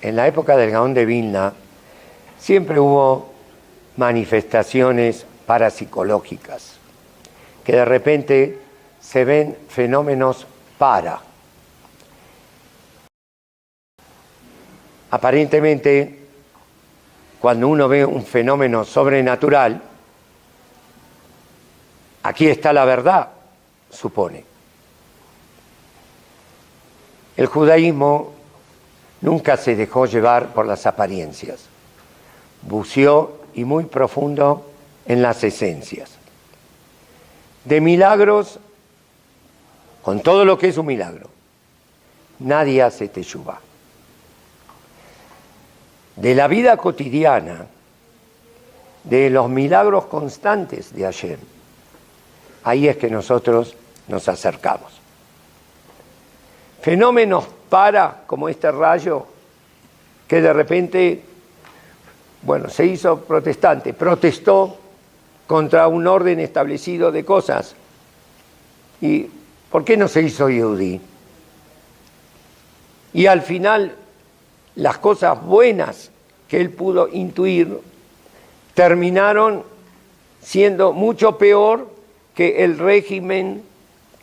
en la época del Gaón de Vilna siempre hubo manifestaciones parapsicológicas, que de repente se ven fenómenos Aparentemente, cuando uno ve un fenómeno sobrenatural, aquí está la verdad, supone. El judaísmo nunca se dejó llevar por las apariencias, buceó y muy profundo en las esencias. De milagros, con todo lo que es un milagro, nadie hace teshuvá. De la vida cotidiana, de los milagros constantes de Hashem, ahí es que nosotros nos acercamos. Fenómenos como este rayo, que de repente, se hizo protestante, protestó contra un orden establecido de cosas. ¿Y por qué no se hizo yehudí? Y al final, las cosas buenas que él pudo intuir terminaron siendo mucho peor que el régimen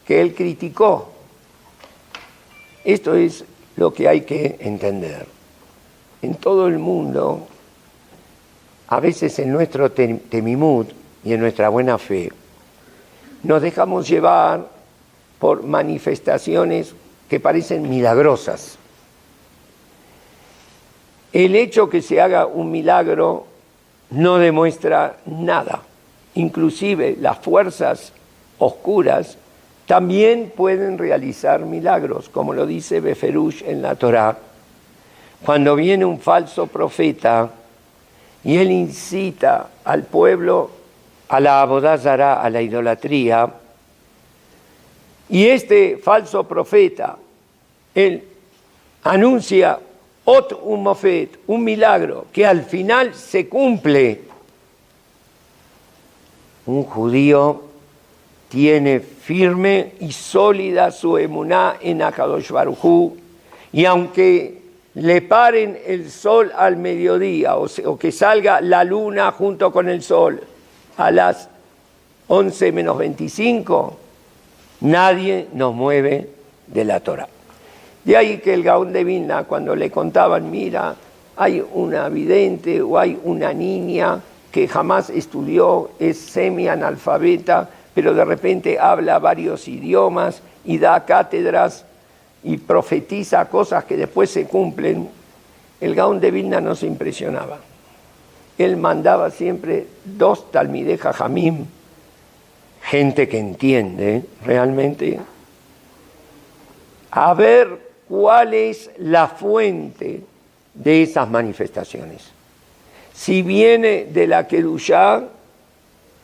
que él criticó. Esto es lo que hay que entender. En todo el mundo, a veces en nuestro temimut y en nuestra buena fe, nos dejamos llevar por manifestaciones que parecen milagrosas. El hecho que se haga un milagro no demuestra nada. Inclusive las fuerzas oscuras también pueden realizar milagros, como lo dice Beferush en la Torá. Cuando viene un falso profeta y él incita al pueblo a la Abodá Zará, a la idolatría, y este falso profeta, él anuncia un mofet, un milagro, que al final se cumple. Un judío tiene firme y sólida su emuná en Akadosh Baruj Hu, y aunque le paren el sol al mediodía, o que salga la luna junto con el sol a las 11 menos 25, nadie nos mueve de la Torá. De ahí que el Gaón de Vilna, cuando le contaban, mira, hay una vidente o hay una niña que jamás estudió, es semi-analfabeta, pero de repente habla varios idiomas y da cátedras y profetiza cosas que después se cumplen. El Gaón de Vilna no se impresionaba. Él mandaba siempre 2 talmidei jajamim, gente que entiende realmente, a ver cuál es la fuente de esas manifestaciones. Si viene de la Kedushá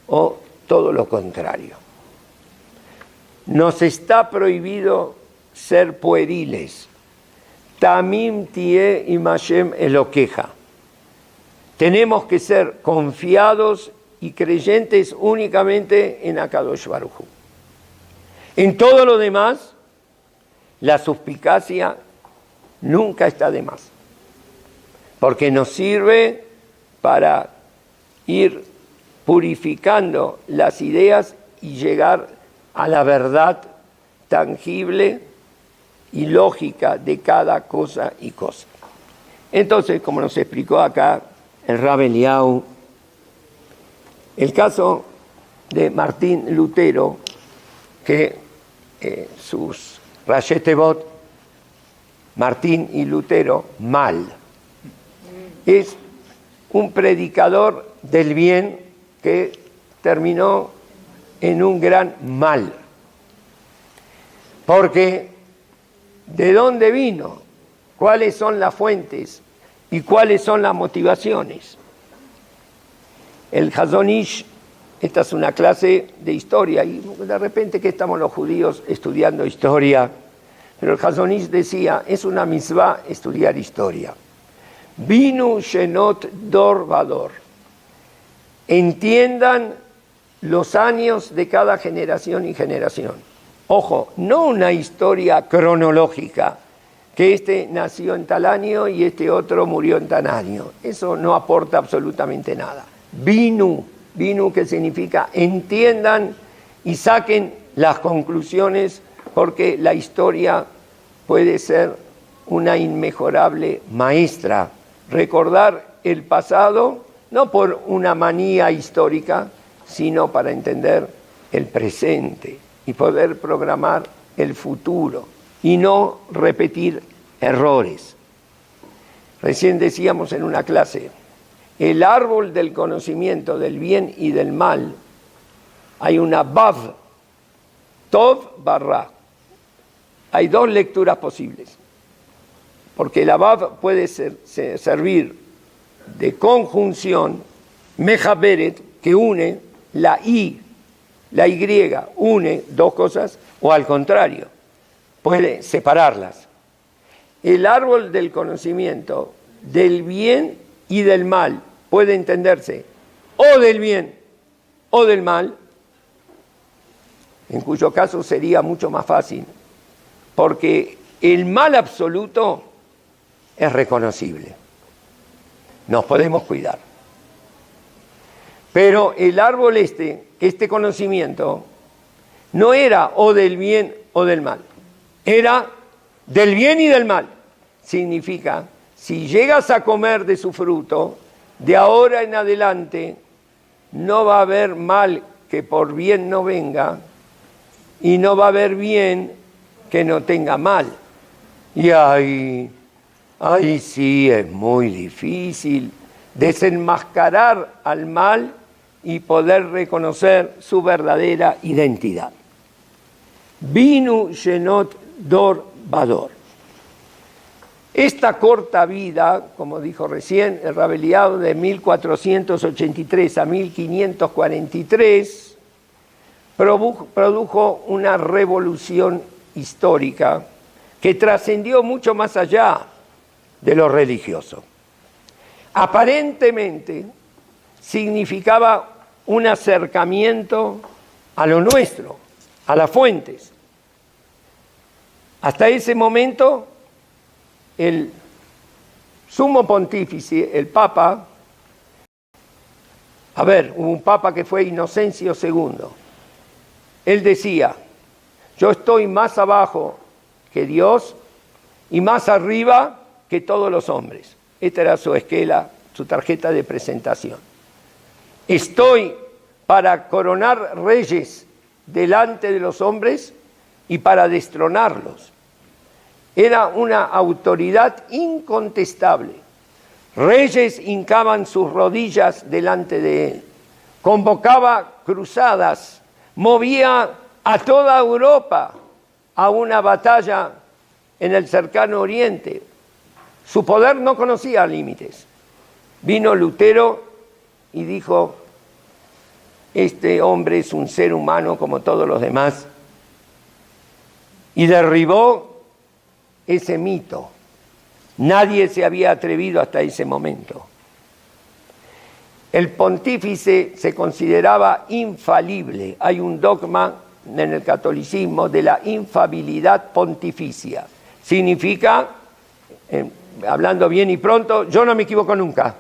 o todo lo contrario. Nos está prohibido ser pueriles. Tamim tie imashem eloqueja. Tenemos que ser confiados y creyentes únicamente en Akadosh Baruj Hu. En todo lo demás, la suspicacia nunca está de más, porque nos sirve para ir purificando las ideas y llegar a la verdad tangible y lógica de cada cosa y cosa. Entonces, como nos explicó acá el Rab Eliyahu, el caso de Martín Lutero, que sus Rashi Tevot, Martín y Lutero, mal, es un predicador del bien que terminó en un gran mal. Porque ¿de dónde vino? ¿Cuáles son las fuentes? ¿Y cuáles son las motivaciones? El Hazon Ish, esta es una clase de historia, y de repente que estamos los judíos estudiando historia, pero el Hazon Ish decía, es una mitzvah estudiar historia. Binu Shenot Dor Vador. Entiendan los años de cada generación y generación. Ojo, no una historia cronológica que este nació en tal año y este otro murió en tal año. Eso no aporta absolutamente nada. Binu, que significa entiendan y saquen las conclusiones, porque la historia puede ser una inmejorable maestra. Recordar el pasado, no por una manía histórica, sino para entender el presente y poder programar el futuro y no repetir errores. Recién decíamos en una clase, el árbol del conocimiento del bien y del mal, hay una Vav, Tov barra. Hay dos lecturas posibles, porque la Vav puede servir de conjunción, Mejaberet, que une, la Y une dos cosas, o al contrario, puede separarlas. El árbol del conocimiento del bien y del mal puede entenderse o del bien o del mal, en cuyo caso sería mucho más fácil, porque el mal absoluto es reconocible. Nos podemos cuidar. Pero el árbol este conocimiento, no era o del bien o del mal, era del bien y del mal. Significa, si llegas a comer de su fruto, de ahora en adelante no va a haber mal que por bien no venga, y no va a haber bien que no tenga mal. Y ahí sí es muy difícil desenmascarar al mal y poder reconocer su verdadera identidad. Binu Shenot Dor Vador. Esta corta vida, como dijo recién el Rab Eliyahu, de 1483 a 1543, produjo una revolución histórica que trascendió mucho más allá de lo religioso. Aparentemente significaba un acercamiento a lo nuestro, a las fuentes. Hasta ese momento, el sumo pontífice, el Papa, hubo un Papa que fue Inocencio II. Él decía, yo estoy más abajo que Dios y más arriba que todos los hombres. Esta era su esquela, su tarjeta de presentación. Estoy para coronar reyes delante de los hombres y para destronarlos. Era una autoridad incontestable. Reyes hincaban sus rodillas delante de él. Convocaba cruzadas, movía a toda Europa a una batalla en el cercano Oriente. Su poder no conocía límites. Vino Lutero y dijo, este hombre es un ser humano como todos los demás, y derribó ese mito. Nadie se había atrevido hasta ese momento. El pontífice se consideraba infalible. Hay un dogma en el catolicismo de la infabilidad pontificia. Significa, hablando bien y pronto, yo no me equivoco nunca.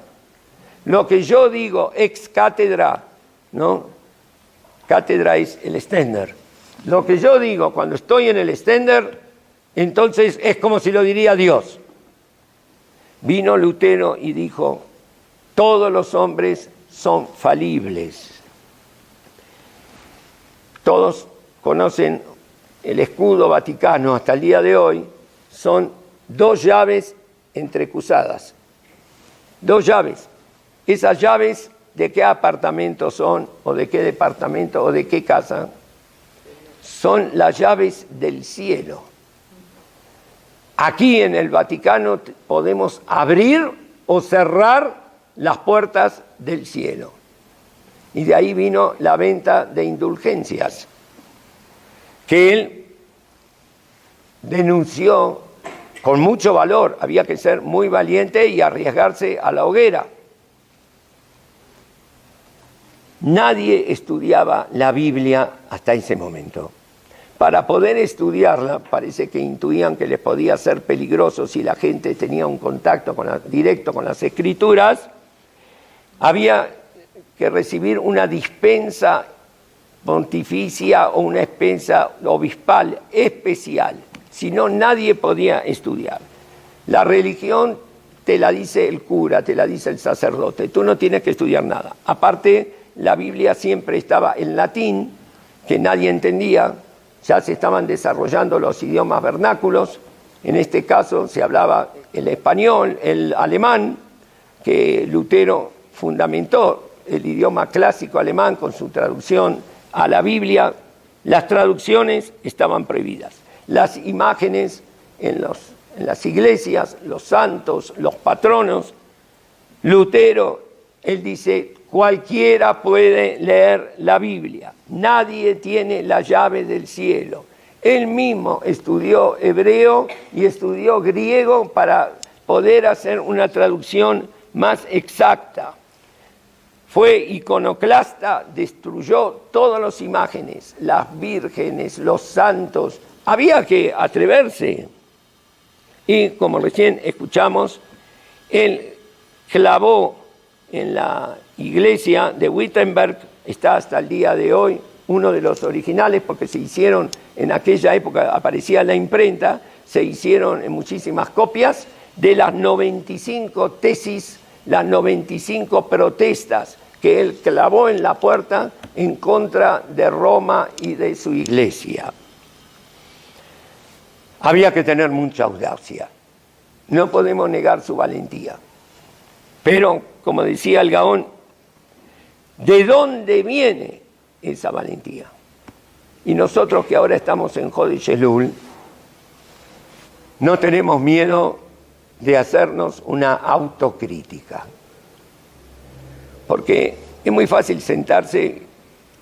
Lo que yo digo ex cátedra, ¿no? Cátedra es el ständer. Lo que yo digo cuando estoy en el ständer, entonces es como si lo diría Dios. Vino Lutero y dijo, todos los hombres son falibles. Todos conocen el escudo vaticano hasta el día de hoy, son 2 llaves entrecruzadas. 2 llaves. Esas llaves, ¿de qué apartamento son? ¿O de qué departamento? ¿O de qué casa? Son las llaves del cielo. Aquí en el Vaticano podemos abrir o cerrar las puertas del cielo. Y de ahí vino la venta de indulgencias, que él denunció con mucho valor. Había que ser muy valiente y arriesgarse a la hoguera. Nadie estudiaba la Biblia hasta ese momento. para poder estudiarla, parece que intuían que les podía ser peligroso si la gente tenía un contacto directo con las Escrituras, había que recibir una dispensa pontificia o una dispensa obispal especial, si no nadie podía estudiar. La religión te la dice el cura, te la dice el sacerdote, tú no tienes que estudiar nada. Aparte, la Biblia siempre estaba en latín, que nadie entendía, ya se estaban desarrollando los idiomas vernáculos, en este caso se hablaba el español, el alemán, que Lutero fundamentó el idioma clásico alemán con su traducción a la Biblia. Las traducciones estaban prohibidas. Las imágenes en las iglesias, los santos, los patronos, Lutero, él dice, cualquiera puede leer la Biblia, nadie tiene la llave del cielo. Él mismo estudió hebreo y estudió griego para poder hacer una traducción más exacta. Fue iconoclasta, destruyó todas las imágenes, las vírgenes, los santos. Había que atreverse. Y como recién escuchamos, él clavó en la iglesia de Wittenberg, está hasta el día de hoy, uno de los originales, porque se hicieron, en aquella época aparecía la imprenta, se hicieron muchísimas copias de las 95 tesis, las 95 protestas que él clavó en la puerta en contra de Roma y de su iglesia. Había que tener mucha audacia. No podemos negar su valentía. Pero, como decía el Gaón, ¿de dónde viene esa valentía? Y nosotros que ahora estamos en Jodeh Elul, no tenemos miedo de hacernos una autocrítica. Porque es muy fácil sentarse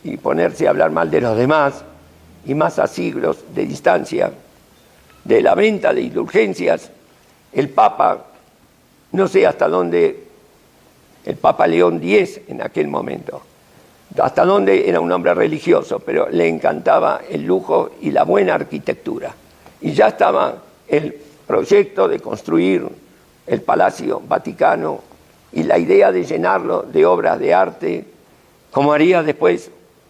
y ponerse a hablar mal de los demás, y más a siglos de distancia, de la venta de indulgencias. El Papa, no sé hasta dónde, el Papa León X en aquel momento, hasta dónde era un hombre religioso, pero le encantaba el lujo y la buena arquitectura. Y ya estaba el proyecto de construir el Palacio Vaticano y la idea de llenarlo de obras de arte, como haría después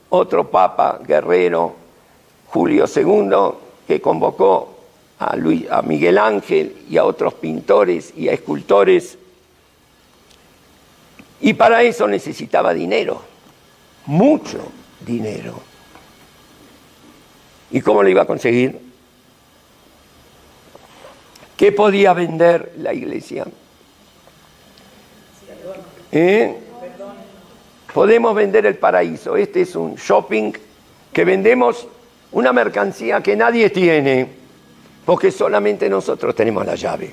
otro Papa guerrero, Julio II, que convocó a Miguel Ángel y a otros pintores y a escultores. Y para eso necesitaba dinero, mucho dinero. ¿Y cómo lo iba a conseguir? ¿Qué podía vender la iglesia? Podemos vender el paraíso. Este es un shopping que vendemos una mercancía que nadie tiene, porque solamente nosotros tenemos la llave.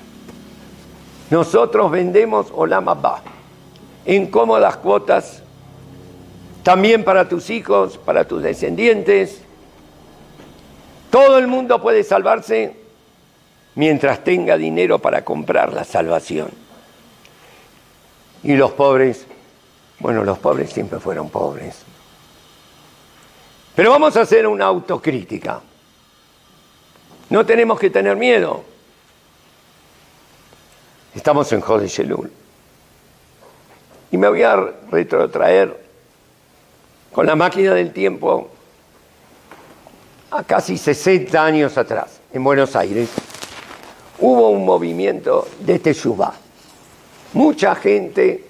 Nosotros vendemos Olam Haba en cómodas cuotas, también para tus hijos, para tus descendientes. Todo el mundo puede salvarse mientras tenga dinero para comprar la salvación. Y los pobres, bueno, los pobres siempre fueron pobres. Pero vamos a hacer una autocrítica. No tenemos que tener miedo. Estamos en Jodeh Elul. Y me voy a retrotraer con la máquina del tiempo a casi 60 años atrás, en Buenos Aires. Hubo un movimiento de Teshuvá. Mucha gente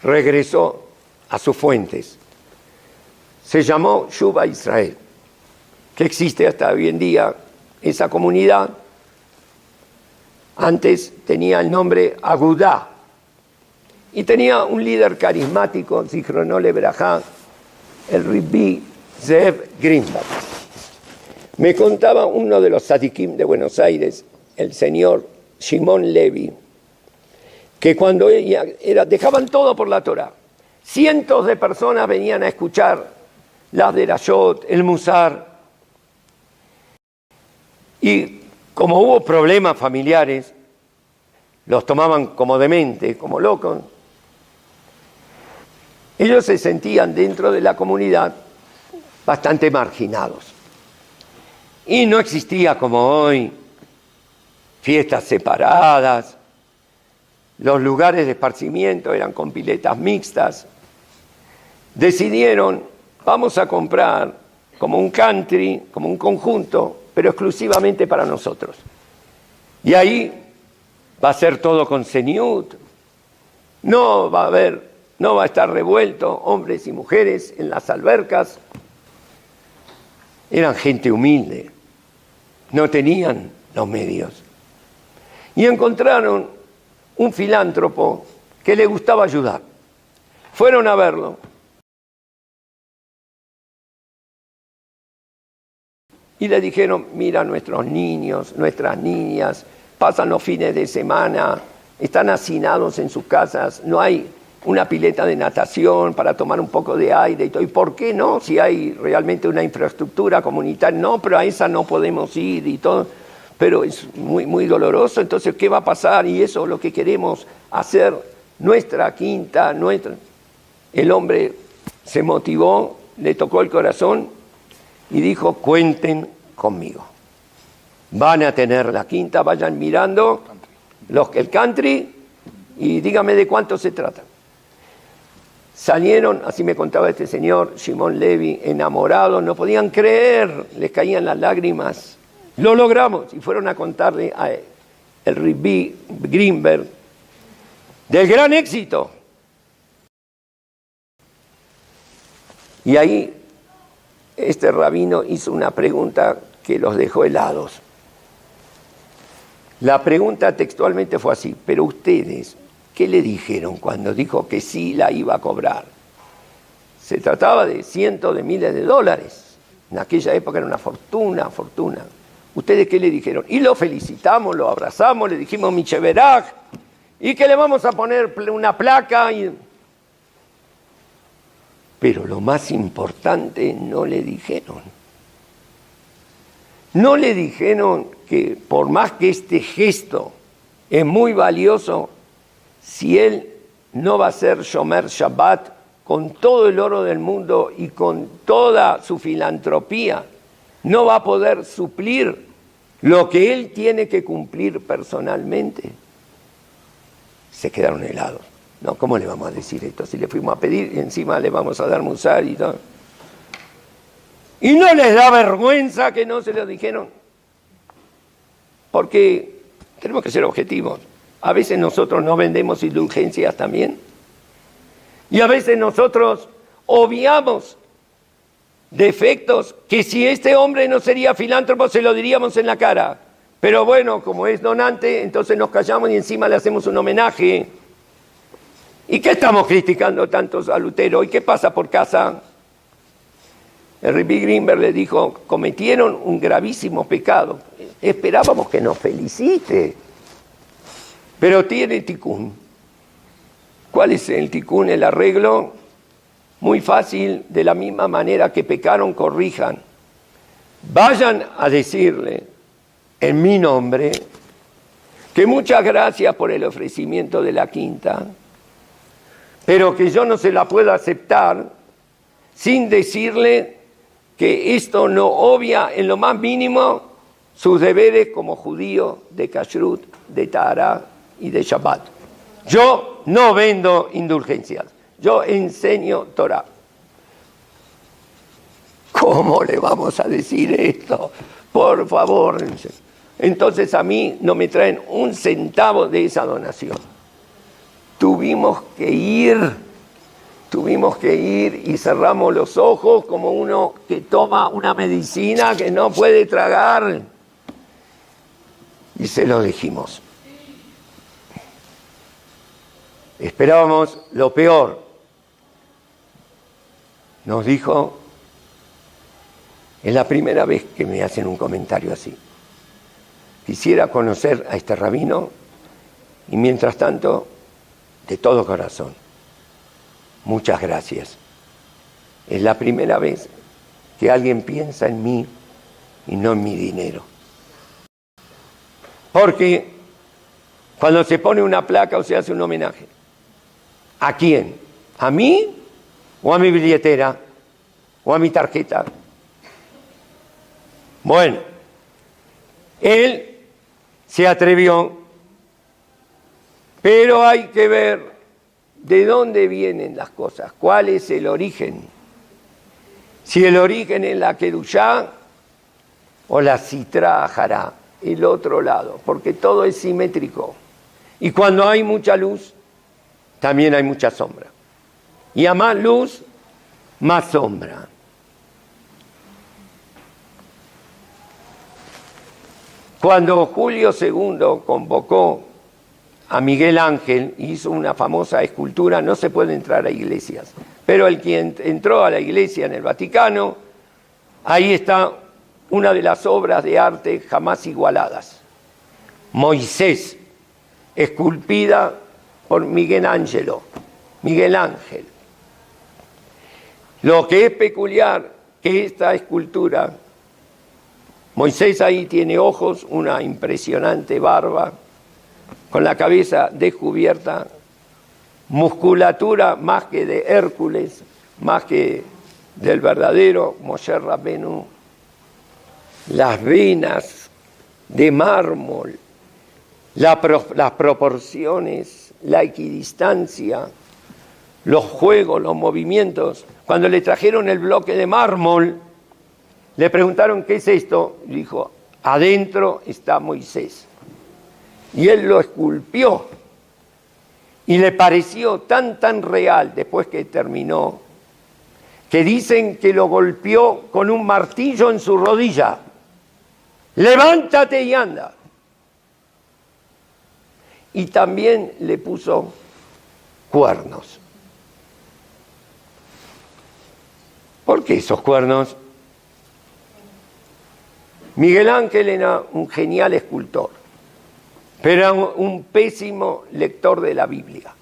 regresó a sus fuentes. Se llamó Shuvah Israel, que existe hasta hoy en día. Esa comunidad antes tenía el nombre Agudá y tenía un líder carismático, Zichrono Lebrajá, el Rabbi Zeev Greenberg. Me contaba uno de los tzadikim de Buenos Aires, el señor Shimon Levi, que cuando dejaban todo por la Torá, cientos de personas venían a escuchar las derashot, el musar, y como hubo problemas familiares, los tomaban como dementes, como locos. Ellos se sentían dentro de la comunidad bastante marginados. Y no existía como hoy fiestas separadas, los lugares de esparcimiento eran con piletas mixtas. Decidieron, vamos a comprar como un country, como un conjunto, pero exclusivamente para nosotros. Y ahí va a ser todo con señut, no va a estar revuelto hombres y mujeres en las albercas. Eran gente humilde, no tenían los medios. Y encontraron un filántropo que le gustaba ayudar. Fueron a verlo. Y le dijeron, mira, nuestros niños, nuestras niñas, pasan los fines de semana, están hacinados en sus casas, no hay una pileta de natación para tomar un poco de aire y todo. ¿Y por qué no? Si hay realmente una infraestructura comunitaria, no, pero a esa no podemos ir y todo. Pero es muy, muy doloroso, entonces, ¿qué va a pasar? Y eso es lo que queremos hacer, nuestra quinta, nuestra... El hombre se motivó, le tocó el corazón y dijo, cuenten conmigo. Van a tener la quinta, vayan mirando el country y dígame de cuánto se trata. Salieron, así me contaba este señor, Shimon Levi, enamorados, no podían creer, les caían las lágrimas. Lo logramos y fueron a contarle a el Rabbi Greenberg del gran éxito. Y ahí este rabino hizo una pregunta que los dejó helados. La pregunta textualmente fue así, pero ustedes, ¿qué le dijeron cuando dijo que sí la iba a cobrar? Se trataba de cientos de miles de dólares. En aquella época era una fortuna. ¿Ustedes qué le dijeron? Y lo felicitamos, lo abrazamos, le dijimos Micheveraj, y que le vamos a poner una placa. Pero lo más importante no le dijeron. No le dijeron que por más que este gesto es muy valioso, si él no va a ser Shomer Shabbat con todo el oro del mundo y con toda su filantropía, no va a poder suplir lo que él tiene que cumplir personalmente. Se quedaron helados. No, ¿cómo le vamos a decir esto? Si le fuimos a pedir y encima le vamos a dar musar y todo. Y no les da vergüenza que no se lo dijeron. Porque tenemos que ser objetivos. A veces nosotros no vendemos indulgencias también. Y a veces nosotros obviamos defectos que si este hombre no sería filántropo se lo diríamos en la cara. Pero bueno, como es donante, entonces nos callamos y encima le hacemos un homenaje. ¿Y qué estamos criticando tantos a Lutero? ¿Y qué pasa por casa? El Rabbi Greenberg le dijo, cometieron un gravísimo pecado. Esperábamos que nos felicite. Pero tiene tikkun. ¿Cuál es el tikkun? El arreglo. Muy fácil, de la misma manera que pecaron, corrijan. Vayan a decirle en mi nombre que muchas gracias por el ofrecimiento de la quinta, pero que yo no se la puedo aceptar sin decirle que esto no obvia en lo más mínimo sus deberes como judío de Kashrut, de Tahara y de Shabbat. Yo no vendo indulgencias, yo enseño Torah. ¿Cómo le vamos a decir esto? Por favor. Entonces a mí no me traen un centavo de esa donación. Tuvimos que ir y cerramos los ojos como uno que toma una medicina que no puede tragar. Y se lo dijimos. Esperábamos lo peor. Nos dijo, es la primera vez que me hacen un comentario así. Quisiera conocer a este rabino y mientras tanto, de todo corazón, muchas gracias. Es la primera vez que alguien piensa en mí y no en mi dinero. Porque cuando se pone una placa o se hace un homenaje, ¿a quién? ¿A mí o a mi billetera o a mi tarjeta? Bueno, Él se atrevió, pero hay que ver de dónde vienen las cosas, cuál es el origen. Si el origen es la Kedushá o la Sitra Ajará, el otro lado, porque todo es simétrico. Y cuando hay mucha luz, también hay mucha sombra. Y a más luz, más sombra. Cuando Julio II convocó a Miguel Ángel, hizo una famosa escultura, no se puede entrar a iglesias, pero el quien entró a la iglesia en el Vaticano, ahí está una de las obras de arte jamás igualadas. Moisés, esculpida por Miguel Ángel. Lo que es peculiar, que esta escultura, Moisés ahí tiene ojos, una impresionante barba, con la cabeza descubierta, musculatura más que de Hércules, más que del verdadero Moshe Rabbeinu, las venas de mármol, las proporciones, la equidistancia, los juegos, los movimientos. Cuando le trajeron el bloque de mármol, le preguntaron ¿qué es esto? Y dijo, adentro está Moisés. Y él lo esculpió y le pareció tan real después que terminó, que dicen que lo golpeó con un martillo en su rodilla. Levántate y anda. Y también le puso cuernos. ¿Por qué esos cuernos? Miguel Ángel era un genial escultor, pero era un pésimo lector de la Biblia.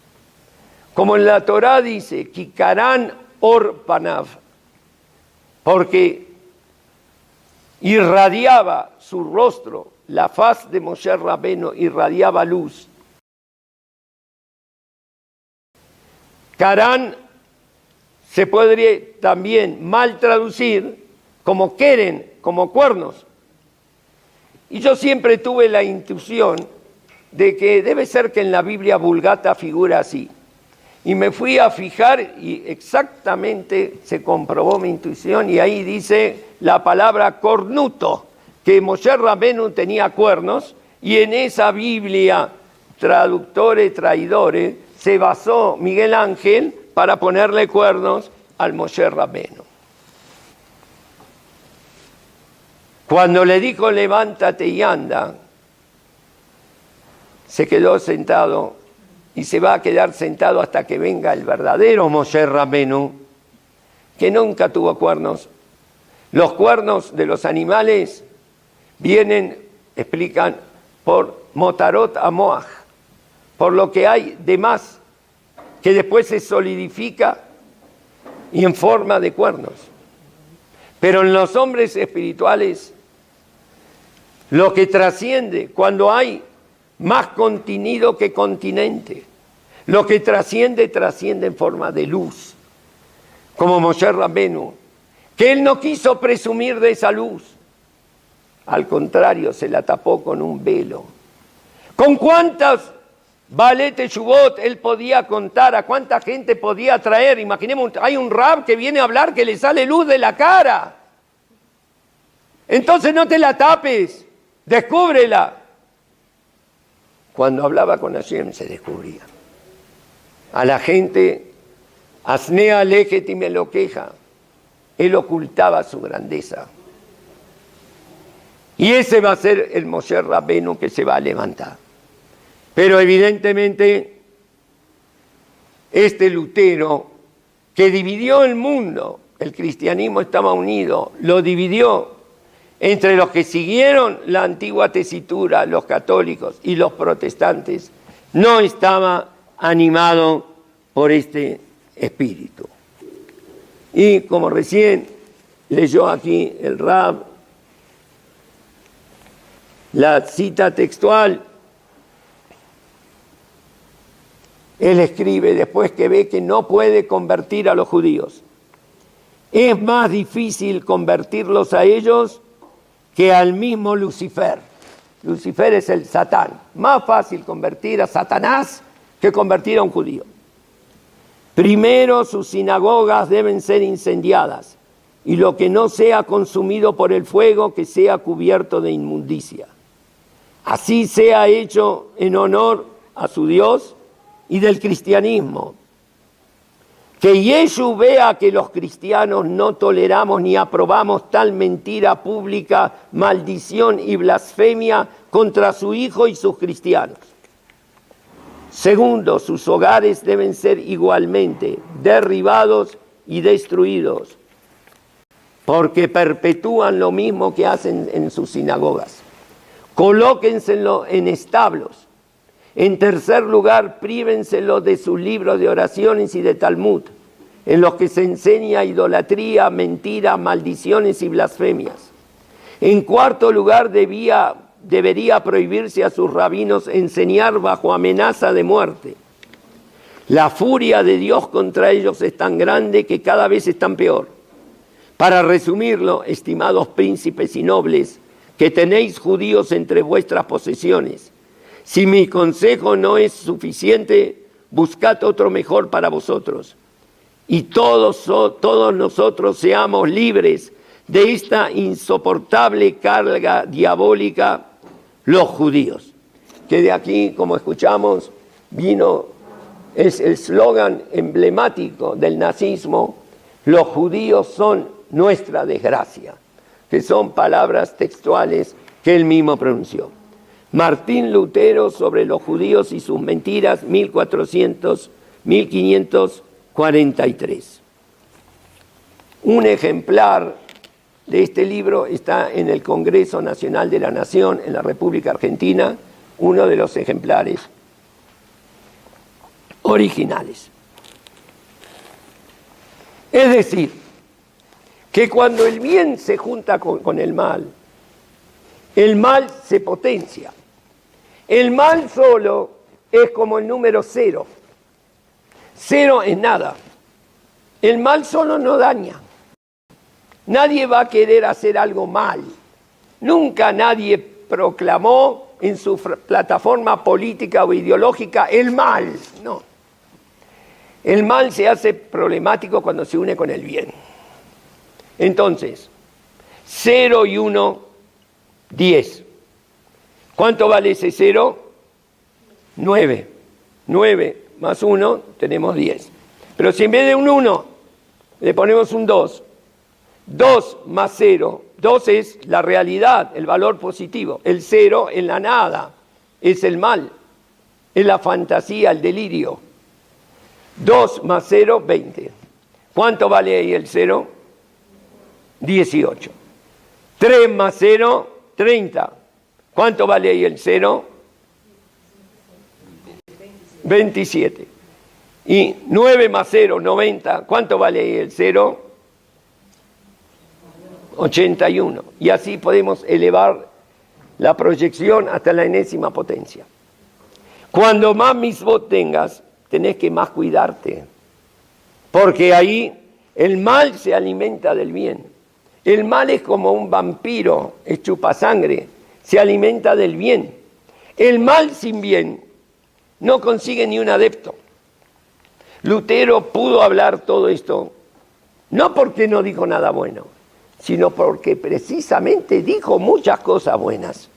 Como en la Torá dice, Kikarán or panav, porque irradiaba su rostro, la faz de Moshe Rabbeinu irradiaba luz. Karán se podría también mal traducir como keren, como cuernos. Y yo siempre tuve la intuición de que debe ser que en la Biblia Vulgata figura así. Y me fui a fijar y exactamente se comprobó mi intuición y ahí dice la palabra cornuto, que Moshe Rabbeinu tenía cuernos y en esa Biblia traductore traidore se basó Miguel Ángel para ponerle cuernos al Moshe Rabbeinu. Cuando le dijo levántate y anda, se quedó sentado y se va a quedar sentado hasta que venga el verdadero Moshe Rabbeinu, que nunca tuvo cuernos. Los cuernos de los animales vienen, explican, por motarot amoaj, por lo que hay de más, que después se solidifica y en forma de cuernos. Pero en los hombres espirituales, lo que trasciende, cuando hay más contenido que continente, lo que trasciende en forma de luz, como Moshe Rabbeinu, que él no quiso presumir de esa luz, al contrario, se la tapó con un velo. ¿Con cuántas Baalei Teshuvot él podía contar? ¿A cuánta gente podía traer? Imaginemos, hay un rab que viene a hablar que le sale luz de la cara. Entonces no te la tapes, descúbrela. Cuando hablaba con Hashem se descubría. A la gente, Asnea Lejet y me lo queja, él ocultaba su grandeza. Y ese va a ser el Moshe Rabbeinu que se va a levantar. Pero evidentemente, este Lutero, que dividió el mundo, el cristianismo estaba unido, lo dividió entre los que siguieron la antigua tesitura, los católicos y los protestantes, no estaba animado por este espíritu. Y como recién leyó aquí el Rab, la cita textual, él escribe después que ve que no puede convertir a los judíos. Es más difícil convertirlos a ellos que al mismo Lucifer. Lucifer es el Satán. Más fácil convertir a Satanás que convertir a un judío. Primero, sus sinagogas deben ser incendiadas, y lo que no sea consumido por el fuego, que sea cubierto de inmundicia. Así sea hecho en honor a su Dios y del cristianismo. Que Yeshu vea que los cristianos no toleramos ni aprobamos tal mentira pública, maldición y blasfemia contra su Hijo y sus cristianos. Segundo, sus hogares deben ser igualmente derribados y destruidos, porque perpetúan lo mismo que hacen en sus sinagogas. Colóquenselo en establos. En tercer lugar, prívenselo de sus libros de oraciones y de Talmud, en los que se enseña idolatría, mentira, maldiciones y blasfemias. En cuarto lugar, debería prohibirse a sus rabinos enseñar bajo amenaza de muerte. La furia de Dios contra ellos es tan grande que cada vez están peor. Para resumirlo, estimados príncipes y nobles, que tenéis judíos entre vuestras posesiones, si mi consejo no es suficiente, buscad otro mejor para vosotros. Y todos nosotros seamos libres de esta insoportable carga diabólica, los judíos. Que de aquí, como escuchamos, es el eslogan emblemático del nazismo: los judíos son nuestra desgracia, que son palabras textuales que él mismo pronunció. Martín Lutero sobre los judíos y sus mentiras, 1543. Un ejemplar de este libro está en el Congreso Nacional de la Nación en la República Argentina, uno de los ejemplares originales. Es decir, que cuando el bien se junta con el mal se potencia. El mal solo es como el número 0. 0 es nada. El mal solo no daña. Nadie va a querer hacer algo mal. Nunca nadie proclamó en su plataforma política o ideológica el mal. No. El mal se hace problemático cuando se une con el bien. Entonces, 0 y 1, 10. ¿Cuánto vale ese 0? 9. 9 más 1, tenemos 10. Pero si en vez de un 1 le ponemos un 2, 2 más 0, 2 es la realidad, el valor positivo. El 0 en la nada, es el mal, es la fantasía, el delirio. 2 más 0, 20. ¿Cuánto vale ahí el 0? 18. 3 más 0, 30. ¿Cuánto vale ahí el 0? 27. Y 9 más 0, 90. ¿Cuánto vale ahí el 0? 81. Y así podemos elevar la proyección hasta la enésima potencia. Cuando más mitzvot tengas, tenés que más cuidarte. Porque ahí el mal se alimenta del bien. El mal es como un vampiro, es chupasangre, se alimenta del bien. El mal sin bien no consigue ni un adepto. Lutero pudo hablar todo esto, no porque no dijo nada bueno, sino porque precisamente dijo muchas cosas buenas.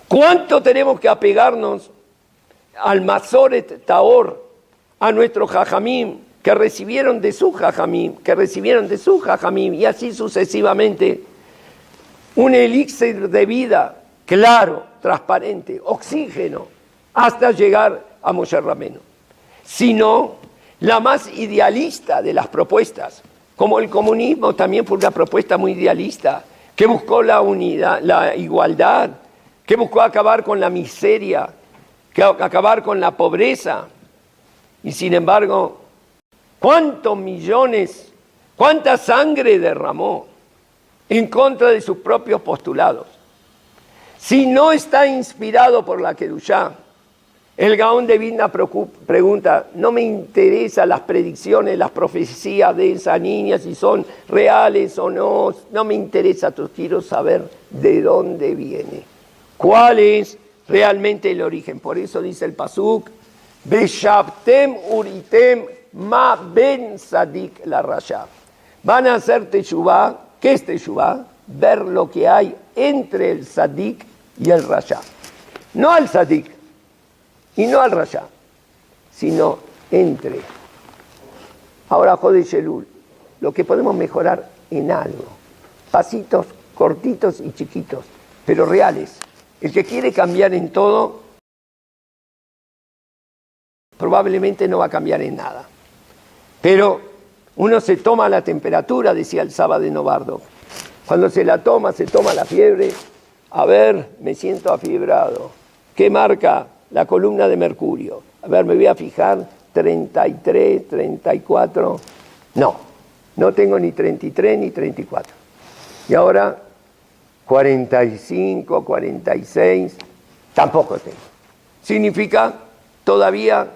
¿Cuánto tenemos que apegarnos al Masoret Taor, a nuestros Jajamim, que recibieron de su Jajamim, y así sucesivamente? Un elixir de vida claro, transparente, oxígeno, hasta llegar a Moshe Rabbeinu. Sino la más idealista de las propuestas, como el comunismo también fue una propuesta muy idealista, que buscó la unidad, la igualdad, que buscó acabar con la miseria, que acabar con la pobreza. Y sin embargo, ¿cuántos millones, cuánta sangre derramó en contra de sus propios postulados? Si no está inspirado por la Kedushá, el Gaón de Vilna pregunta: no me interesan las predicciones, las profecías de esa niña, si son reales o no me interesa, quiero saber de dónde viene. cuál es realmente el origen. Por eso dice el pasuk, Beshabtem uritem ma ben sadik la rasha. Van a hacer teshuvá. ¿Qué es teshuvá? Ver lo que hay entre el sadik y el rasha. No al sadik y no al rasha, sino entre. Ahora, Jode Shelul, lo que podemos mejorar en algo. Pasitos cortitos y chiquitos, pero reales. El que quiere cambiar en todo, probablemente no va a cambiar en nada. Pero uno se toma la temperatura, decía el Saba de Novardo. Cuando se toma la fiebre. A ver, me siento afiebrado. ¿Qué marca la columna de mercurio? A ver, me voy a fijar, 33, 34. No tengo ni 33 ni 34. Y ahora, 45, 46, tampoco tengo. Significa, todavía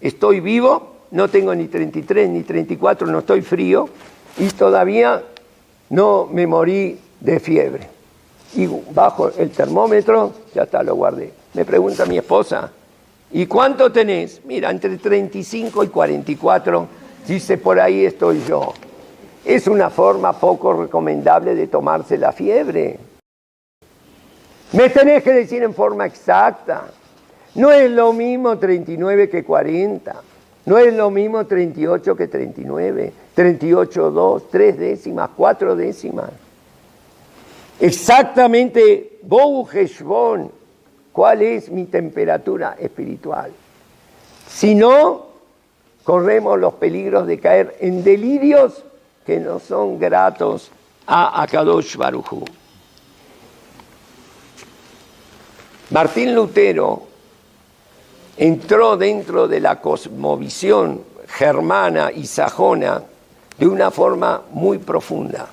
estoy vivo, no tengo ni 33 ni 34, no estoy frío, y todavía no me morí de fiebre. Y bajo el termómetro, ya está, lo guardé. Me pregunta mi esposa, ¿y cuánto tenés? Mira, entre 35 y 44, dice, por ahí estoy yo. Es una forma poco recomendable de tomarse la fiebre. Me tenés que decir en forma exacta. No es lo mismo 39 que 40. No es lo mismo 38 que 39. 38,2, 3 décimas, 4 décimas. Exactamente, Bou Heshbon, ¿cuál es mi temperatura espiritual? Si no, corremos los peligros de caer en delirios que no son gratos a Akadosh Baruj Hu. Martín Lutero entró dentro de la cosmovisión germana y sajona de una forma muy profunda.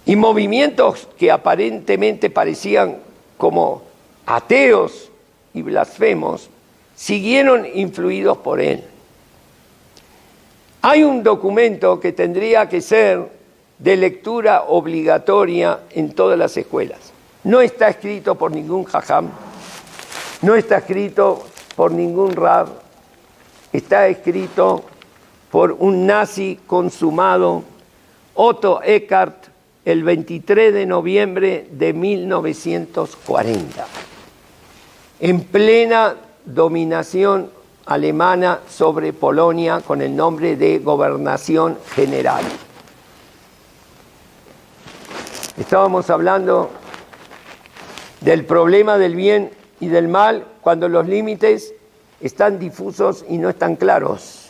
Y movimientos que aparentemente parecían como ateos y blasfemos, siguieron influidos por él. Hay un documento que tendría que ser de lectura obligatoria en todas las escuelas. No está escrito por ningún jajam, no está escrito por ningún rab, está escrito por un nazi consumado, Otto Eckhart, el 23 de noviembre de 1940, en plena dominación alemana sobre Polonia con el nombre de Gobernación General. Estábamos hablando del problema del bien y del mal cuando los límites están difusos y no están claros.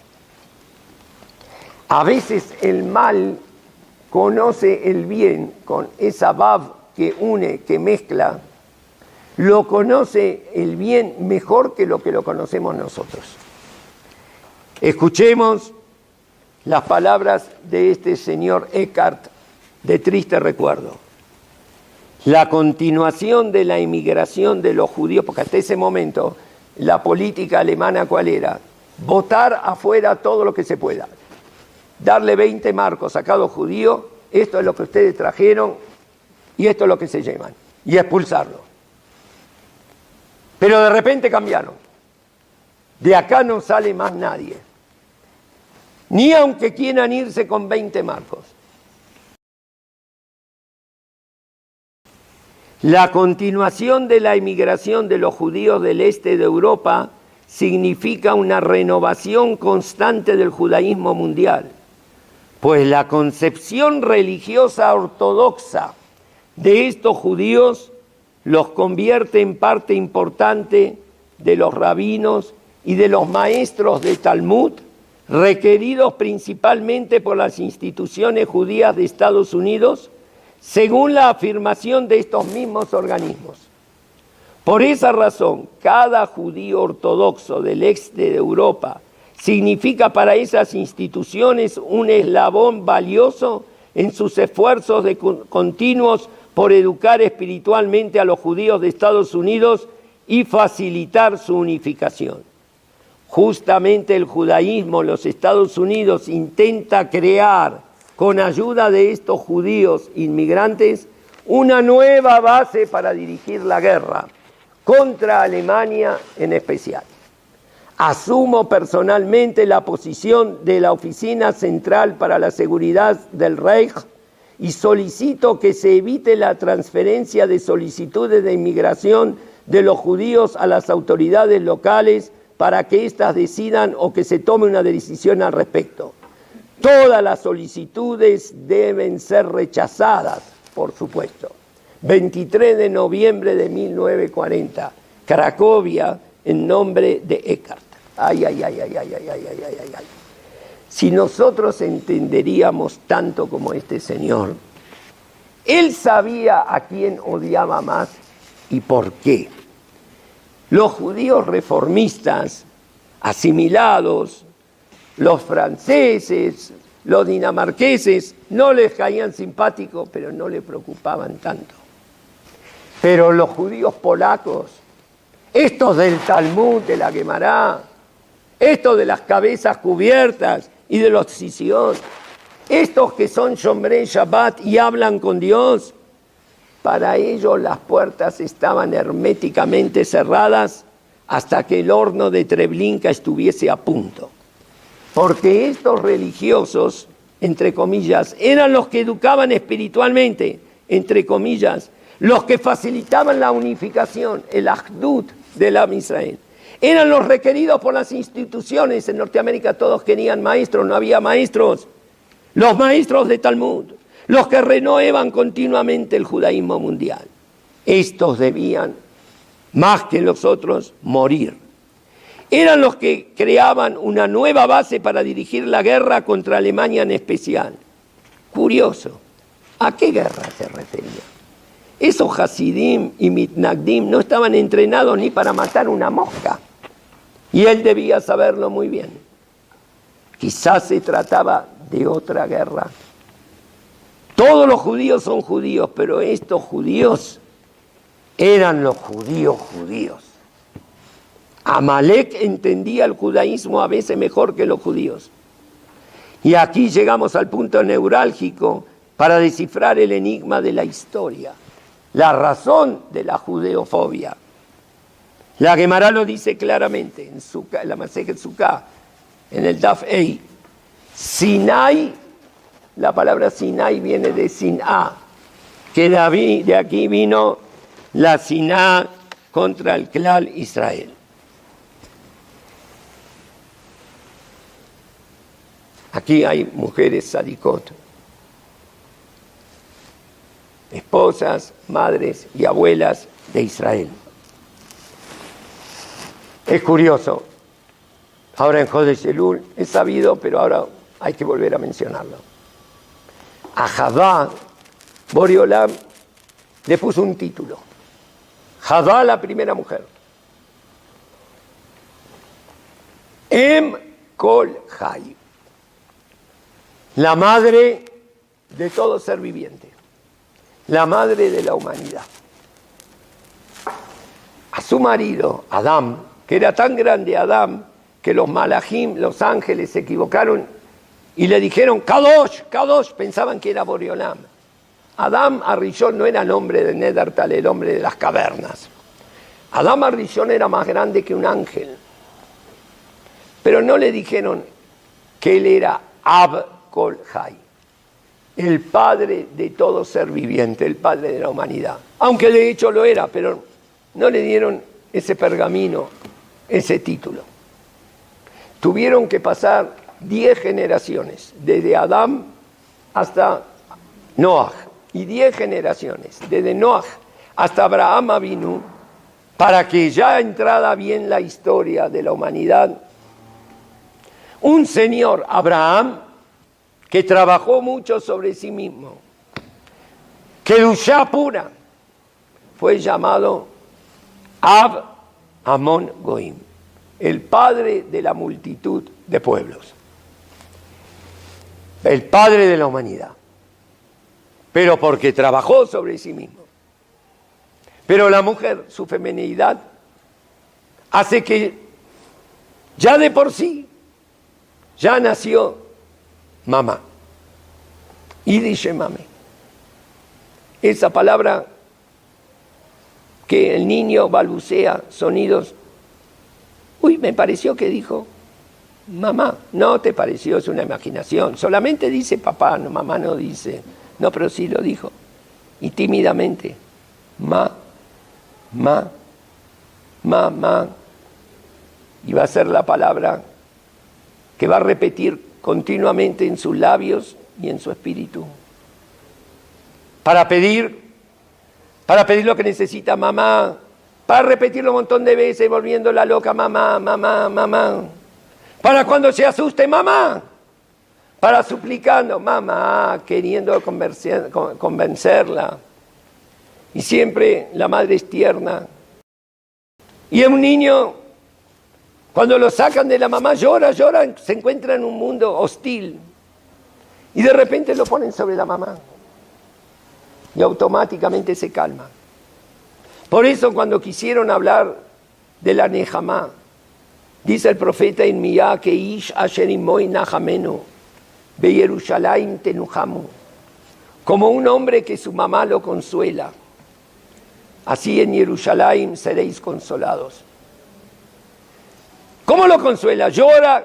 A veces el mal conoce el bien con esa Vav que une, que mezcla, lo conoce el bien mejor que lo conocemos nosotros. Escuchemos las palabras de este señor Eckhart de triste recuerdo. La continuación de la inmigración de los judíos, porque hasta ese momento la política alemana ¿cuál era? Votar afuera todo lo que se pueda. Darle 20 marcos a cada judío, esto es lo que ustedes trajeron y esto es lo que se llevan, y expulsarlo. Pero de repente cambiaron. De acá no sale más nadie. Ni aunque quieran irse con 20 marcos. La continuación de la inmigración de los judíos del este de Europa significa una renovación constante del judaísmo mundial, pues la concepción religiosa ortodoxa de estos judíos los convierte en parte importante de los rabinos y de los maestros de Talmud, requeridos principalmente por las instituciones judías de Estados Unidos, según la afirmación de estos mismos organismos. Por esa razón, cada judío ortodoxo del este de Europa significa para esas instituciones un eslabón valioso en sus esfuerzos continuos por educar espiritualmente a los judíos de Estados Unidos y facilitar su unificación. Justamente el judaísmo en los Estados Unidos intenta crear, con ayuda de estos judíos inmigrantes, una nueva base para dirigir la guerra contra Alemania en especial. Asumo personalmente la posición de la Oficina Central para la Seguridad del Reich y solicito que se evite la transferencia de solicitudes de inmigración de los judíos a las autoridades locales para que éstas decidan o que se tome una decisión al respecto. Todas las solicitudes deben ser rechazadas, por supuesto. 23 de noviembre de 1940, Cracovia, en nombre de Eckart. Ay, ay, ay, ay, ay, ay, ay, ay, ay, ay. Si nosotros entenderíamos tanto como este señor, él sabía a quién odiaba más y por qué. Los judíos reformistas, asimilados, los franceses, los dinamarqueses, no les caían simpáticos, pero no le preocupaban tanto. Pero los judíos polacos, estos del Talmud, de la Guemará, estos de las cabezas cubiertas y de los tzitziot, estos que son Shomrei Shabbat y hablan con Dios, para ellos las puertas estaban herméticamente cerradas hasta que el horno de Treblinka estuviese a punto. Porque estos religiosos, entre comillas, eran los que educaban espiritualmente, entre comillas, los que facilitaban la unificación, el Ahdut del Am Israel. Eran los requeridos por las instituciones. En Norteamérica todos querían maestros, no había maestros. Los maestros de Talmud, los que renuevan continuamente el judaísmo mundial. Estos debían, más que los otros, morir. Eran los que creaban una nueva base para dirigir la guerra contra Alemania en especial. Curioso, ¿a qué guerra se refería? Esos Hasidim y Mitnagdim no estaban entrenados ni para matar una mosca. Y él debía saberlo muy bien. Quizás se trataba de otra guerra. Todos los judíos son judíos, pero estos judíos eran los judíos. Amalek entendía el judaísmo a veces mejor que los judíos. Y aquí llegamos al punto neurálgico para descifrar el enigma de la historia, la razón de la judeofobia. La Guemará lo dice claramente en la Masejet Sukkah, en el Daf Ei. Sinai, la palabra Sinai viene de Sin'a, que de aquí vino la Sin'a contra el clan Israel. Aquí hay mujeres sadikot, esposas, madres y abuelas de Israel. Es curioso, ahora en Jodesh Elul es sabido, pero ahora hay que volver a mencionarlo. A Javá, Borei Olam le puso un título. Javá, la primera mujer. Em Kol Chai, la madre de todo ser viviente, la madre de la humanidad. A su marido, Adán, que era tan grande Adán, que los malajim, los ángeles, se equivocaron y le dijeron, Kadosh, Kadosh, pensaban que era Borei Olam. Adán Arishon no era el hombre de Neandertal, el hombre de las cavernas. Adán Arishon era más grande que un ángel. Pero no le dijeron que él era Ab Kol Chai, el padre de todo ser viviente, el padre de la humanidad. Aunque de hecho lo era, pero no le dieron ese pergamino, ese título. Tuvieron que pasar 10 generaciones, desde Adán hasta Noaj, y 10 generaciones, desde Noaj hasta Abraham Avinu, para que ya entrada bien la historia de la humanidad, un señor, Abraham, que trabajó mucho sobre sí mismo, Kedushá pura, fue llamado Ab Amon Goim, el padre de la multitud de pueblos, el padre de la humanidad, pero porque trabajó sobre sí mismo. Pero la mujer, su feminidad, hace que ya de por sí, ya nació mamá. Y dice mami. esa palabra que el niño balbucea sonidos. Uy, me pareció que dijo mamá. No te pareció, es una imaginación. Solamente dice papá, no, mamá no dice. No, pero sí lo dijo. Y tímidamente, ma. Y va a ser la palabra que va a repetir continuamente en sus labios y en su espíritu. Para pedir lo que necesita mamá, para repetirlo un montón de veces, volviéndola loca, mamá. Para cuando se asuste, mamá. Para suplicando, mamá, queriendo convencerla. Y siempre la madre es tierna. Y un niño, cuando lo sacan de la mamá, llora, se encuentra en un mundo hostil. Y de repente lo ponen sobre la mamá. Y automáticamente se calma. Por eso cuando quisieron hablar de la Nejamá, dice el profeta Irmiyá que Ish asher imoy najamenu beyerushalayim tenujamu, como un hombre que su mamá lo consuela, así en Jerusalén seréis consolados. ¿Cómo lo consuela? Llora,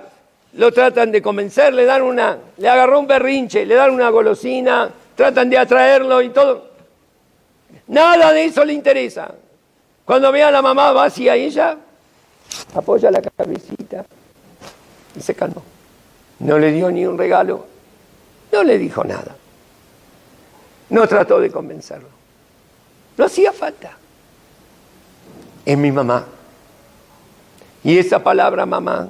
lo tratan de convencer, le agarró un berrinche, le dan una golosina, tratan de atraerlo y todo. Nada de eso le interesa. Cuando ve a la mamá, va hacia ella, apoya la cabecita y se calmó. No le dio ni un regalo, no le dijo nada. No trató de convencerlo. No hacía falta. Es mi mamá. Y esa palabra mamá,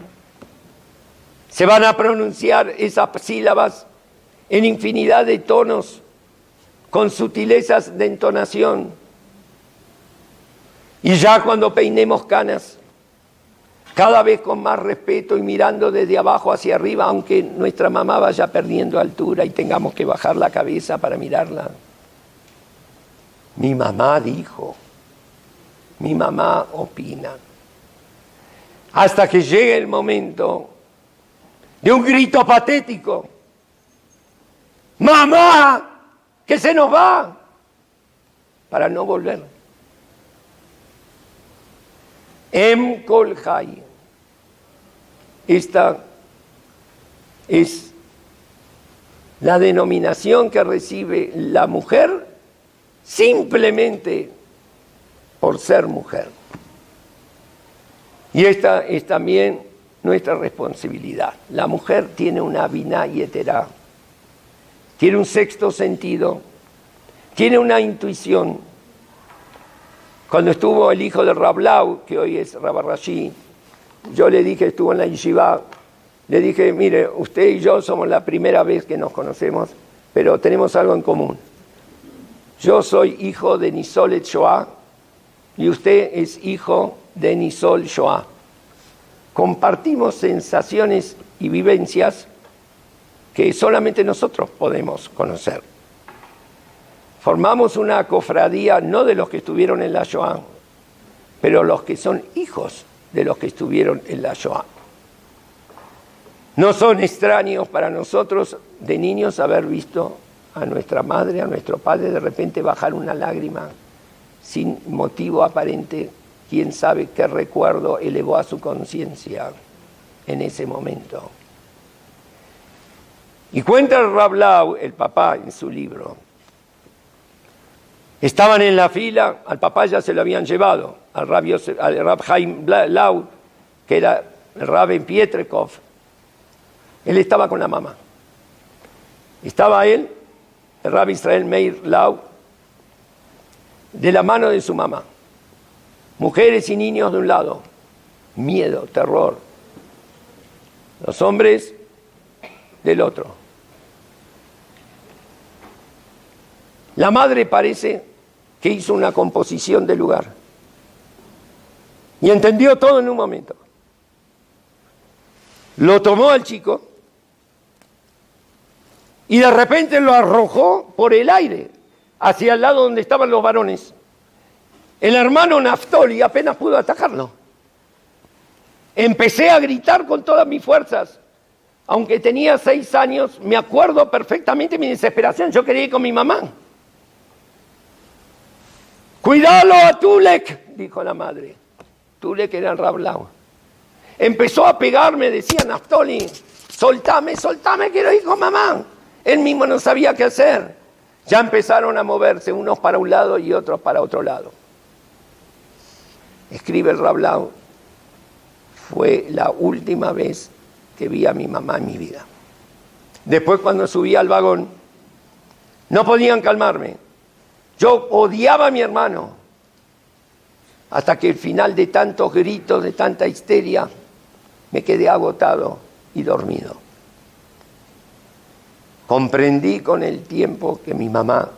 se van a pronunciar esas sílabas en infinidad de tonos, con sutilezas de entonación. Y ya cuando peinemos canas, cada vez con más respeto y mirando desde abajo hacia arriba, aunque nuestra mamá vaya perdiendo altura y tengamos que bajar la cabeza para mirarla. Mi mamá dijo, mi mamá opina. Hasta que llegue el momento de un grito patético. ¡Mamá! ¡Que se nos va! Para no volver. Em Kol Hay. Esta es la denominación que recibe la mujer simplemente por ser mujer. Y esta es también nuestra responsabilidad. La mujer tiene una biná yeterá, tiene un sexto sentido, tiene una intuición. Cuando estuvo el hijo de Rablau, que hoy es Rabba Rashi, yo le dije, estuvo en la yeshiva, le dije, mire, usted y yo somos la primera vez que nos conocemos, pero tenemos algo en común. Yo soy hijo de Nisolet Shoah y usted es hijo de Nisol Shoah. Compartimos sensaciones y vivencias que solamente nosotros podemos conocer. Formamos una cofradía no de los que estuvieron en la Shoah, pero los que son hijos de los que estuvieron en la Shoah. No son extraños para nosotros de niños haber visto a nuestra madre, a nuestro padre, de repente bajar una lágrima sin motivo aparente. Quién sabe qué recuerdo elevó a su conciencia en ese momento. Y cuenta el Rab Lau, el papá, en su libro. Estaban en la fila, al papá ya se lo habían llevado, al Rab Chaim Lau, que era el Rab en Pietrekov. Él estaba con la mamá. Estaba él, el Rab Israel Meir Lau, de la mano de su mamá. Mujeres y niños de un lado, miedo, terror. Los hombres del otro. La madre parece que hizo una composición del lugar y entendió todo en un momento. Lo tomó al chico y de repente lo arrojó por el aire hacia el lado donde estaban los varones. El hermano Naftoli apenas pudo atajarlo. Empecé a gritar con todas mis fuerzas. Aunque tenía 6 años, me acuerdo perfectamente mi desesperación. Yo quería ir con mi mamá. Cuidalo a Tulek, dijo la madre. Tulek era el Rablau. Empezó a pegarme, decía Naftoli, soltame, soltame, quiero ir con mamá. Él mismo no sabía qué hacer. Ya empezaron a moverse, unos para un lado y otros para otro lado. Escribe el Rablau, fue la última vez que vi a mi mamá en mi vida. Después, cuando subí al vagón, no podían calmarme. Yo odiaba a mi hermano. Hasta que al final de tantos gritos, de tanta histeria, me quedé agotado y dormido. Comprendí con el tiempo que mi mamá,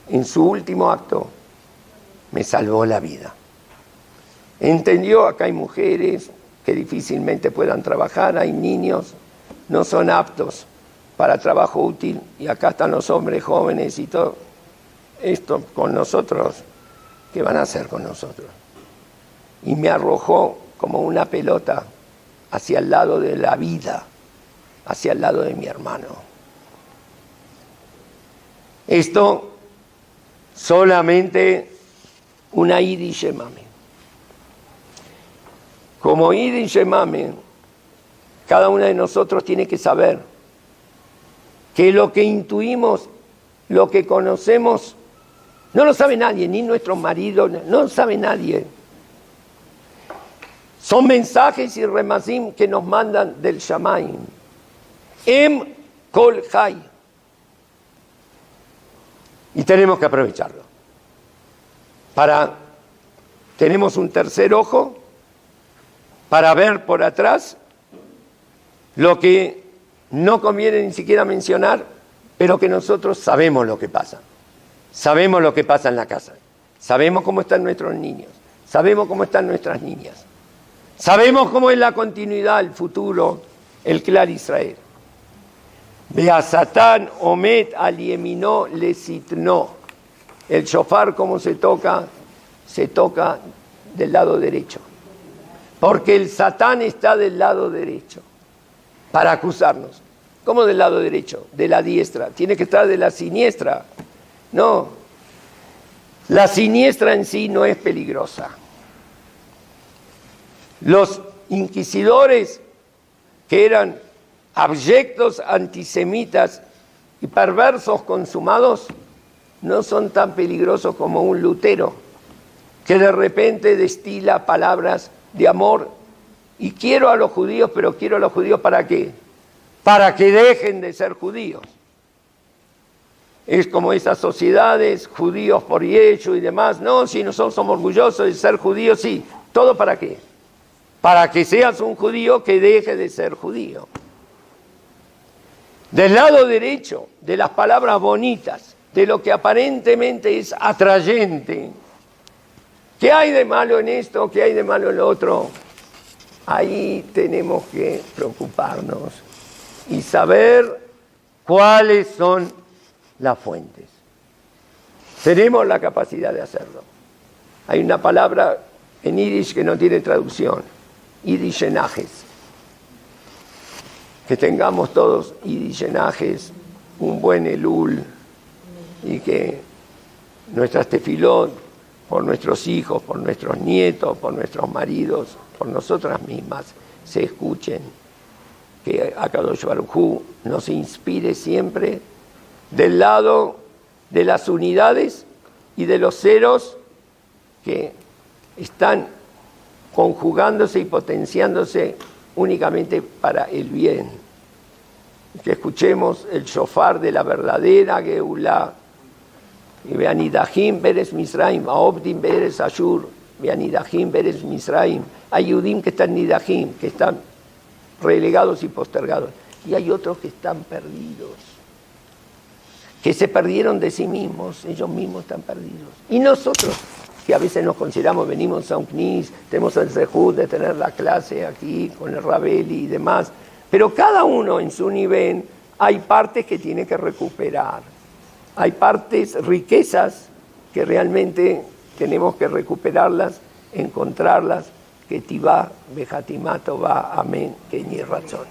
en su último acto, me salvó la vida. Entendió, acá hay mujeres que difícilmente puedan trabajar, hay niños, no son aptos para trabajo útil, y acá están los hombres jóvenes y todo esto con nosotros, ¿qué van a hacer con nosotros? Y me arrojó como una pelota hacia el lado de la vida, hacia el lado de mi hermano. Esto solamente una Idi Shemame. Como Idi Shemame, cada uno de nosotros tiene que saber que lo que intuimos, lo que conocemos, no lo sabe nadie, ni nuestros maridos, no lo sabe nadie. Son mensajes y remazim que nos mandan del Shamayim. Em Kol Chai. Y tenemos que aprovecharlo. Tenemos un tercer ojo para ver por atrás lo que no conviene ni siquiera mencionar, pero que nosotros sabemos lo que pasa. Sabemos lo que pasa en la casa. Sabemos cómo están nuestros niños. Sabemos cómo están nuestras niñas. Sabemos cómo es la continuidad, el futuro, el Clar Israel. Vea Satán, Omet, Alieminó, Lesitnó. El shofar, como se toca del lado derecho. Porque el Satán está del lado derecho para acusarnos. ¿Cómo del lado derecho? De la diestra. Tiene que estar de la siniestra. No. La siniestra en sí no es peligrosa. Los inquisidores, que eran abyectos antisemitas y perversos consumados, no son tan peligrosos como un Lutero, que de repente destila palabras de amor. Y quiero a los judíos, pero quiero a los judíos ¿para qué? Para que dejen de ser judíos. Es como esas sociedades, judíos por Yeshu y demás. No, si nosotros somos orgullosos de ser judíos, sí. ¿Todo para qué? Para que seas un judío que deje de ser judío. Del lado derecho, de las palabras bonitas, de lo que aparentemente es atrayente. ¿Qué hay de malo en esto? ¿Qué hay de malo en lo otro? Ahí tenemos que preocuparnos y saber cuáles son las fuentes. Tenemos la capacidad de hacerlo. Hay una palabra en Yiddish que no tiene traducción, Yiddishenajes. Que tengamos todos Yiddishenajes, un buen Elul, y que nuestras tefilot, por nuestros hijos, por nuestros nietos, por nuestros maridos, por nosotras mismas, se escuchen. Que Akadosh Baruj Hu nos inspire siempre del lado de las unidades y de los ceros que están conjugándose y potenciándose únicamente para el bien. Que escuchemos el shofar de la verdadera Geulá. Y Veanidahim Beres Misraim, Aobdim Beres Ashur, Veanidahim Beres Misraim. Hay Yudim que están Nidahim, que están relegados y postergados. Y hay otros que están perdidos, que se perdieron de sí mismos, ellos mismos están perdidos. Y nosotros, que a veces nos consideramos, venimos a un CNIS, tenemos el zehut de tener la clase aquí con el Rabeli y demás, pero cada uno en su nivel hay partes que tiene que recuperar. Hay partes, riquezas, que realmente tenemos que recuperarlas, encontrarlas, que tivá, bejatimato va, amén, que ni razón.